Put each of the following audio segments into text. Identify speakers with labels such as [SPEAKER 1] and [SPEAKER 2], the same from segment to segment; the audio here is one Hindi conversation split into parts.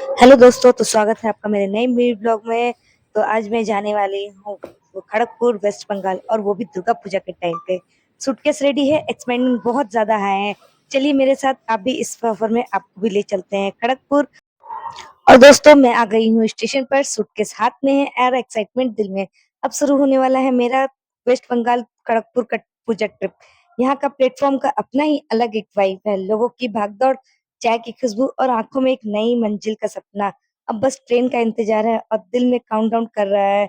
[SPEAKER 1] हेलो दोस्तों, तो स्वागत है आपका मेरे नए मिनी ब्लॉग में। तो आज मैं जाने वाली हूँ खड़गपुर, वेस्ट बंगाल, और वो भी दुर्गा पूजा के टाइम पे। सूटकेस रेडी है, एक्सपेंडिंग बहुत ज्यादा है। चलिए मेरे साथ, आप भी इस सफर में आपको भी ले चलते हैं खड़गपुर। और दोस्तों, मैं आ गई हूँ स्टेशन पर, सूटकेस हाथ में है और एक्साइटमेंट दिल में। अब शुरू होने वाला है मेरा वेस्ट बंगाल खड़गपुर का पूजा ट्रिप। यहाँ का प्लेटफॉर्म का अपना ही अलग एक वाइब है, लोगों की भागदौड़, चाय की खुशबू और आंखों में एक नई मंजिल का सपना। अब बस ट्रेन का इंतजार है और दिल में काउंटडाउन कर रहा है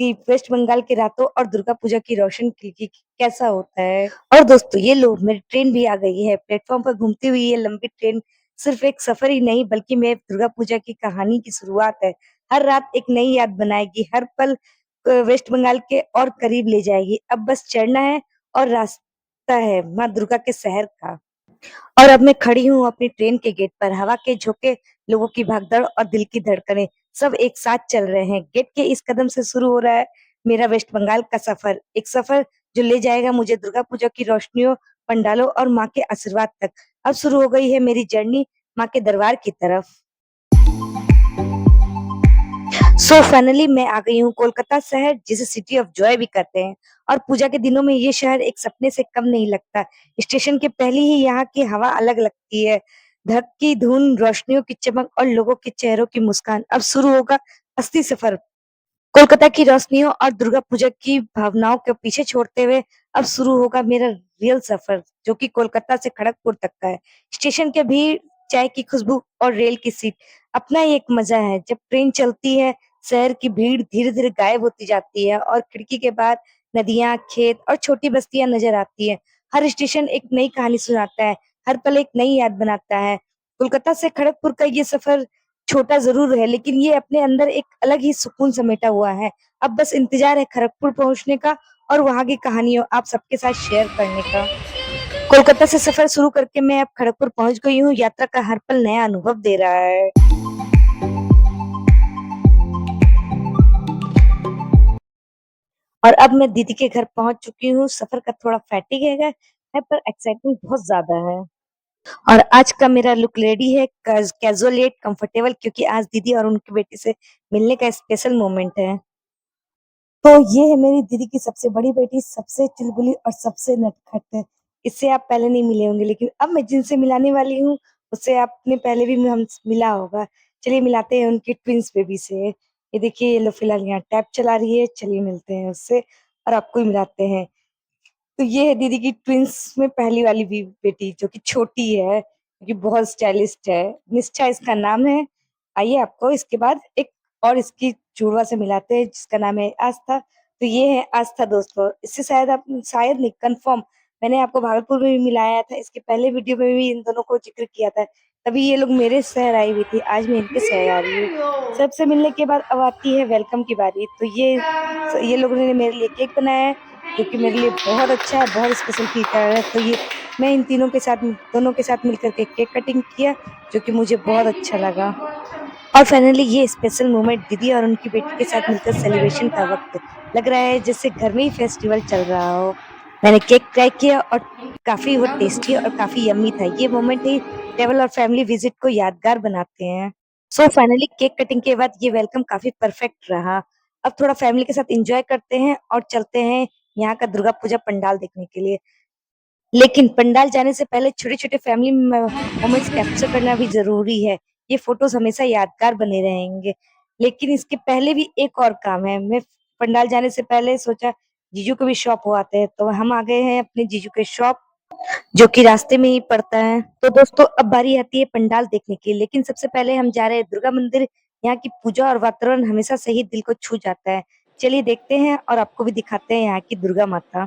[SPEAKER 1] कि वेस्ट बंगाल की रातों और दुर्गा पूजा की रोशन खिड़की कैसा होता है। और दोस्तों, ये लो, मेरी ट्रेन भी आ गई है। प्लेटफॉर्म पर घूमती हुई ये लंबी ट्रेन सिर्फ एक सफर ही नहीं, बल्कि मेरे दुर्गा पूजा की कहानी की शुरुआत है। हर रात एक नई याद बनाएगी, हर पल वेस्ट बंगाल के और करीब ले जाएगी। अब बस चढ़ना है और रास्ता है माँ दुर्गा के शहर का। और अब मैं खड़ी हूँ अपनी ट्रेन के गेट पर, हवा के झोंके, लोगों की भागदौड़ और दिल की धड़कनें सब एक साथ चल रहे हैं। गेट के इस कदम से शुरू हो रहा है मेरा वेस्ट बंगाल का सफर, एक सफर जो ले जाएगा मुझे दुर्गा पूजा की रोशनियों, पंडालों और माँ के आशीर्वाद तक। अब शुरू हो गई है मेरी जर्नी माँ के दरबार की तरफ। सो फाइनली मैं आ गई हूँ कोलकाता शहर, जिसे सिटी ऑफ जॉय भी कहते हैं। और पूजा के दिनों में ये शहर एक सपने से कम नहीं लगता। स्टेशन के पहले ही यहाँ की हवा अलग लगती है, धक की धुन, रोशनियों की चमक और लोगों के चेहरों की मुस्कान। अब शुरू होगा असली सफर, कोलकाता की रोशनियों और दुर्गा पूजा की भावनाओं को पीछे छोड़ते हुए। अब शुरू होगा मेरा रियल सफर, जो कि कोलकाता से खड़गपुर तक का है। स्टेशन के भीड़, चाय की खुशबू और रेल की सीट अपना ही एक मजा है। जब ट्रेन चलती है, शहर की भीड़ धीरे धीरे गायब होती जाती है और खिड़की के बाहर नदियां, खेत और छोटी बस्तियां नजर आती है। हर स्टेशन एक नई कहानी सुनाता है, हर पल एक नई याद बनाता है। कोलकाता से खड़गपुर का ये सफर छोटा जरूर है, लेकिन ये अपने अंदर एक अलग ही सुकून समेटा हुआ है। अब बस इंतजार है खड़गपुर पहुंचने का और वहां की कहानियों आप सबके साथ शेयर करने का। कोलकाता से सफर शुरू करके मैं अब खड़गपुर पहुंच गई हूँ। यात्रा का हर पल नया अनुभव दे रहा है। और अब मैं दीदी के घर पहुंच चुकी हूँ। सफर का थोड़ा फैटिग है पर एक्साइटमेंट बहुत ज्यादा है। और आज का मेरा लुक रेडी है, कैजुअल येट कंफर्टेबल, क्योंकि आज दीदी और उनकी बेटी से मिलने का स्पेशल मोमेंट है। तो ये है मेरी दीदी की सबसे बड़ी बेटी, सबसे चुलबुली और सबसे नटखट। इससे आप पहले नहीं मिले होंगे, लेकिन अब मैं जिनसे मिलाने वाली हूँ उससे आपने पहले भी हम मिला होगा। चलिए मिलाते हैं उनकी ट्विंस बेबी से। ये देखिए, ये लो फिलहाल यहाँ टैब चला रही है। चलिए मिलते हैं उससे और आपको ही मिलाते हैं। तो ये है दीदी की ट्विंस में पहली वाली भी बेटी, जो कि छोटी है, जो कि बहुत स्टाइलिस्ट है। निष्ठा इसका नाम है। आइए आपको इसके बाद एक और इसकी जुड़वा से मिलाते हैं, जिसका नाम है आस्था। तो ये है आस्था दोस्तों। इससे शायद नहीं, कंफर्म, मैंने आपको भागलपुर में भी मिलाया था, इसके पहले वीडियो में भी इन दोनों को जिक्र किया था। तभी ये लोग मेरे शहर आई हुई थी, आज मैं इनके शहर आ रही हूँ। सबसे मिलने के बाद अब आती है वेलकम की बारी। तो ये लोगों ने मेरे लिए केक बनाया है, जो कि मेरे लिए बहुत अच्छा है, बहुत स्पेशल फील है। तो ये मैं इन दोनों के साथ मिलकर के केक कटिंग किया, जो कि मुझे बहुत अच्छा लगा। और फाइनली ये स्पेशल मोमेंट दीदी और उनकी बेटी के साथ मिलकर सेलिब्रेशन का वक्त, लग रहा है जैसे घर में ही फेस्टिवल चल रहा हो। मैंने केक ट्राई किया और काफी वो टेस्टी और काफी यम्मी था। ये मोमेंट ही ट्रेवल और फैमिली विजिट को यादगार बनाते हैं। सो फाइनली केक कटिंग के बाद ये वेलकम काफी परफेक्ट रहा। अब थोड़ा फैमिली के साथ एंजॉय करते हैं और चलते हैं यहाँ का दुर्गा पूजा पंडाल देखने के लिए। लेकिन पंडाल जाने से पहले छोटे छोटे फैमिली मोमेंट्स कैप्चर करना भी जरूरी है। ये फोटोज हमेशा यादगार बने रहेंगे। लेकिन इसके पहले भी एक और काम है। मैं पंडाल जाने से पहले सोचा जीजू को भी शॉप हो आते हैं, तो हम आ गए हैं अपने जीजू के शॉप, जो कि रास्ते में ही पड़ता है। तो दोस्तों, अब बारी आती है पंडाल देखने की, लेकिन सबसे पहले हम जा रहे हैं दुर्गा मंदिर। यहाँ की पूजा और वातावरण हमेशा से ही दिल को छू जाता है। चलिए देखते हैं और आपको भी दिखाते हैं यहाँ की दुर्गा माता।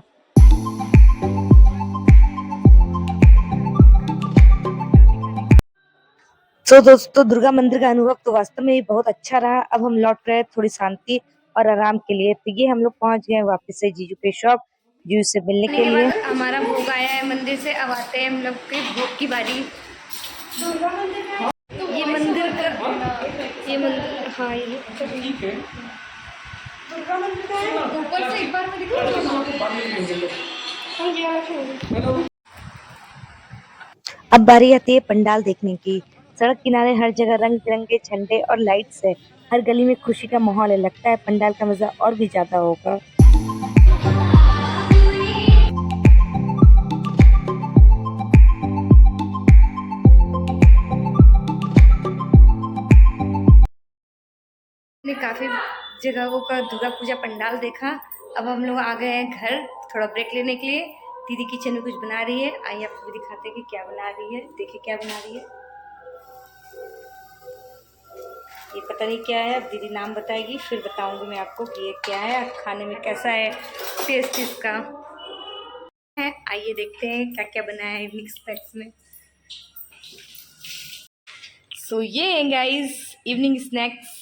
[SPEAKER 1] तो दोस्तों, दुर्गा मंदिर का अनुभव तो वास्तव में ही बहुत अच्छा रहा। अब हम लौट रहे हैं थोड़ी शांति और आराम के लिए। तो ये हम लोग पहुंच गए हैं वापस से जीजू के शॉप, जीजू से मिलने के लिए।
[SPEAKER 2] हमारा भोग आया है मंदिर से, अब आते हैं हम लोग के भोग की बारी। ये मंदिर का, ये मंदिर, हाँ ये ठीक है। ऊपर से एक बार मैं
[SPEAKER 1] अब बारी आती है पंडाल देखने की। सड़क किनारे हर जगह रंग-बिरंगे झंडे और लाइट्स है। हर गली में खुशी का माहौल है। लगता है पंडाल का मज़ा और भी ज़्यादा होगा।
[SPEAKER 2] ने काफ़ी जगहों का दुर्गा पूजा पंडाल देखा। अब हम लोग आ गए हैं घर थोड़ा ब्रेक लेने के लिए। दीदी किचन में कुछ बना रही है, आइए आपको भी दिखाते हैं कि क्या बना रही है। देखिए क्या बना रही है, ये पता नहीं क्या है, अब दीदी नाम बताएगी फिर बताऊंगी मैं आपको कि ये क्या है, खाने में कैसा है टेस्ट इसका है। आइए देखते हैं क्या क्या बनाया है मिक्स पैक्स में। सो ये है guys evening snacks,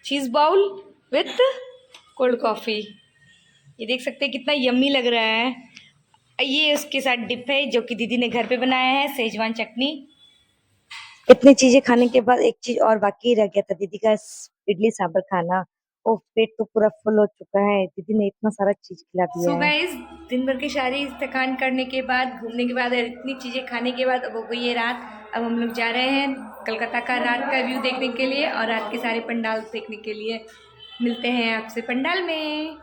[SPEAKER 2] cheese bowl with cold coffee. ये देख सकते हैं कितना यम्मी लग रहा है। ये उसके साथ डिप है जो कि दीदी ने घर पे बनाया है, सेजवान चटनी।
[SPEAKER 1] इतनी चीजें खाने के बाद एक चीज और बाकी रह गया था, दीदी का इडली सांभर खाना। ओ, पेट तो पूरा फुल हो चुका है, दीदी ने इतना सारा चीज खिला दिया
[SPEAKER 2] सो
[SPEAKER 1] है।
[SPEAKER 2] गाइस दिन भर की सारी थकान करने के बाद, घूमने के बाद और इतनी चीज़ें खाने के बाद अब हो गई है रात। अब हम लोग जा रहे हैं कलकत्ता का रात का व्यू देखने के लिए और रात के सारे पंडाल देखने के लिए। मिलते हैं आपसे पंडाल में।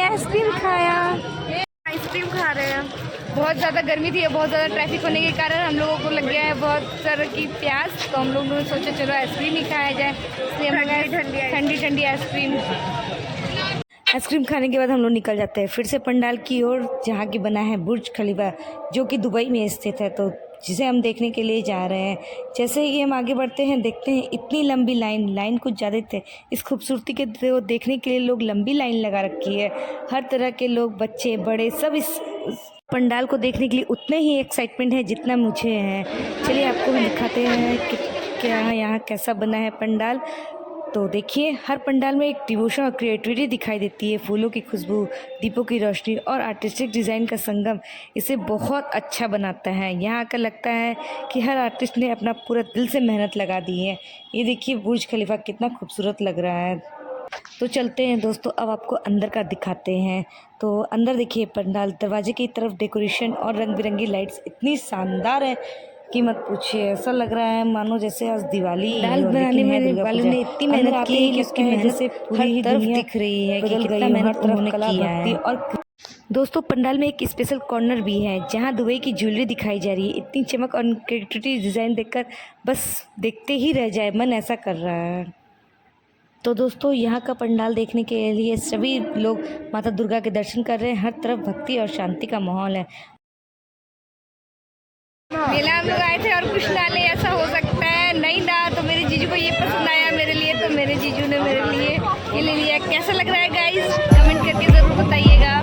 [SPEAKER 2] आइसक्रीम खाया, आइसक्रीम खा रहे हैं। बहुत ज़्यादा गर्मी थी, बहुत ज़्यादा ट्रैफिक होने के कारण हम लोगों को लग गया है बहुत तरह की प्यास, तो हम लोगों ने सोचा चलो आइसक्रीम ही खाया जाए, इसलिए हम ठंडी ठंडी
[SPEAKER 1] आइसक्रीम खाने के बाद हम लोग निकल जाते हैं फिर से पंडाल की ओर, जहाँ की बना है बुर्ज खलीफा, जो कि दुबई में स्थित है, तो जिसे हम देखने के लिए जा रहे हैं। जैसे ही हम आगे बढ़ते हैं देखते हैं इतनी लंबी लाइन कुछ ज़्यादा थे। इस खूबसूरती के देखने के लिए लोग लंबी लाइन लगा रखी है। हर तरह के लोग, बच्चे बड़े, सब इस पंडाल को देखने के लिए उतने ही एक्साइटमेंट है जितना मुझे है। चलिए आपको भी दिखाते हैं कि क्या यहाँ कैसा बना है पंडाल। तो देखिए हर पंडाल में एक डिवोशन और क्रिएटिविटी दिखाई देती है। फूलों की खुशबू, दीपों की रोशनी और आर्टिस्टिक डिज़ाइन का संगम इसे बहुत अच्छा बनाता है। यहाँ आकर लगता है कि हर आर्टिस्ट ने अपना पूरा दिल से मेहनत लगा दी है। ये देखिए बुर्ज खलीफा कितना खूबसूरत लग रहा है। तो चलते हैं दोस्तों, अब आपको अंदर का दिखाते हैं। तो अंदर देखिए पंडाल, दरवाजे की तरफ डेकोरेशन और रंग बिरंगी लाइट्स इतनी शानदार है कि मत पूछिए। ऐसा लग रहा है मानो जैसे आज दिवाली
[SPEAKER 2] दाल बनाने में वालों ने इतनी मेहनत की है कि उसकी मेहनत
[SPEAKER 1] जैसे पूरी
[SPEAKER 2] तरफ
[SPEAKER 1] दुनिया
[SPEAKER 2] दिख रही है कि
[SPEAKER 1] बदल
[SPEAKER 2] कितना
[SPEAKER 1] गई,
[SPEAKER 2] मेहनत
[SPEAKER 1] हर
[SPEAKER 2] उन्होंने
[SPEAKER 1] तरफ कला
[SPEAKER 2] किया
[SPEAKER 1] भक्ति
[SPEAKER 2] है।
[SPEAKER 1] और दोस्तों पंडाल में एक स्पेशल कॉर्नर भी है जहां दुबई की ज्वेलरी दिखाई जा रही है। इतनी चमक और क्रिएटिविटी डिज़ाइन देखकर बस देखते ही रह जाए, मन ऐसा कर रहा है। तो दोस्तों यहाँ का पंडाल देखने के लिए सभी लोग माता दुर्गा के दर्शन कर रहे हैं। हर तरफ भक्ति और शांति का माहौल है।
[SPEAKER 2] मेला हम लोग आए थे और कुछ ना ले, ऐसा हो सकता है नहीं ना। तो मेरे जीजू को ये पसंद आया मेरे लिए, तो मेरे जीजू ने मेरे लिए ये ले लिया। कैसा लग रहा है गाइस, कमेंट करके ज़रूर बताइएगा।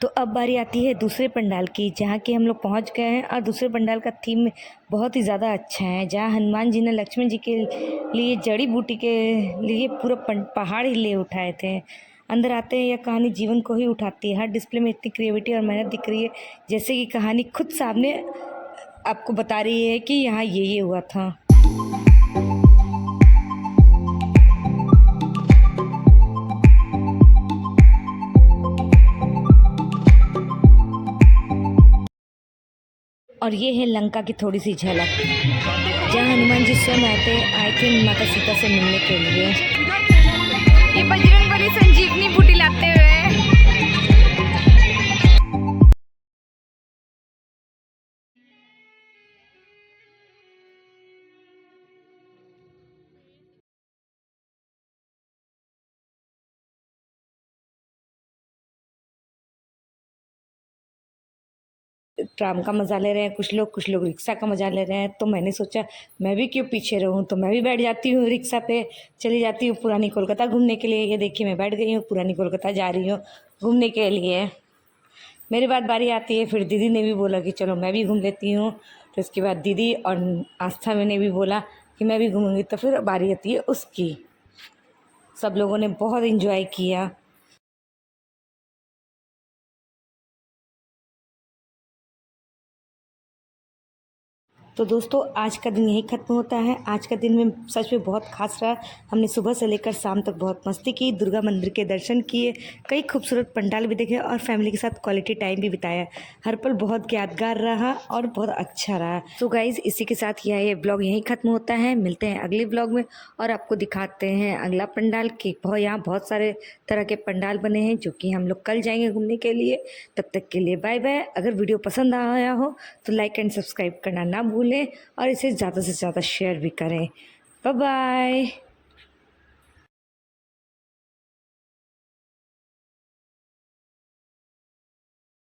[SPEAKER 1] तो अब बारी आती है दूसरे पंडाल की, जहाँ कि हम लोग पहुँच गए हैं और दूसरे पंडाल का थीम बहुत ही ज़्यादा अच्छा है, जहाँ हनुमान जी ने लक्ष्मण जी के लिए जड़ी बूटी के लिए पूरा पहाड़ ही ले उठाए थे। अंदर आते हैं यह कहानी जीवन को ही उठाती है। हर डिस्प्ले में इतनी क्रिएटिविटी और मेहनत दिख रही है, जैसे कि कहानी खुद सामने आपको बता रही है कि यहाँ ये हुआ था। और ये है लंका की थोड़ी सी झलक, जहाँ हनुमान जी स्वयं आए थे माता सीता से मिलने के लिए।
[SPEAKER 2] ये बजरंगबली संजीवनी बूटी लाते हुए
[SPEAKER 1] ट्राम का मज़ा ले रहे हैं कुछ लोग रिक्शा का मज़ा ले रहे हैं। तो मैंने सोचा मैं भी क्यों पीछे रहूं, तो मैं भी बैठ जाती हूँ रिक्शा पे, चली जाती हूँ पुरानी कोलकाता घूमने के लिए। ये देखिए मैं बैठ गई हूँ, पुरानी कोलकाता जा रही हूँ घूमने के लिए। मेरी बारी आती है, फिर दीदी ने भी बोला कि चलो मैं भी घूम लेती हूँ। तो इसके बाद दीदी और आस्था ने भी बोला कि मैं भी घूमूंगी, तो फिर बारी आती है उसकी। सब लोगों ने बहुत इन्जॉय किया। तो दोस्तों आज का दिन यही ख़त्म होता है। आज का दिन में सच में बहुत खास रहा। हमने सुबह से लेकर शाम तक बहुत मस्ती की, दुर्गा मंदिर के दर्शन किए, कई खूबसूरत पंडाल भी देखे और फैमिली के साथ क्वालिटी टाइम भी बिताया। हर पल बहुत यादगार रहा और बहुत अच्छा रहा। तो गाइज़ इसी के साथ ये ब्लॉग यहीं ख़त्म होता है। मिलते हैं अगले ब्लॉग में और आपको दिखाते हैं अगला पंडाल की। यहाँ बहुत सारे तरह के पंडाल बने हैं जो कि हम लोग कल जाएंगे घूमने के लिए। तब तक के लिए बाय बाय। अगर वीडियो पसंद आया हो तो लाइक एंड सब्सक्राइब करना ना भूलें और इसे ज़्यादा से ज़्यादा शेयर भी करें। Bye bye.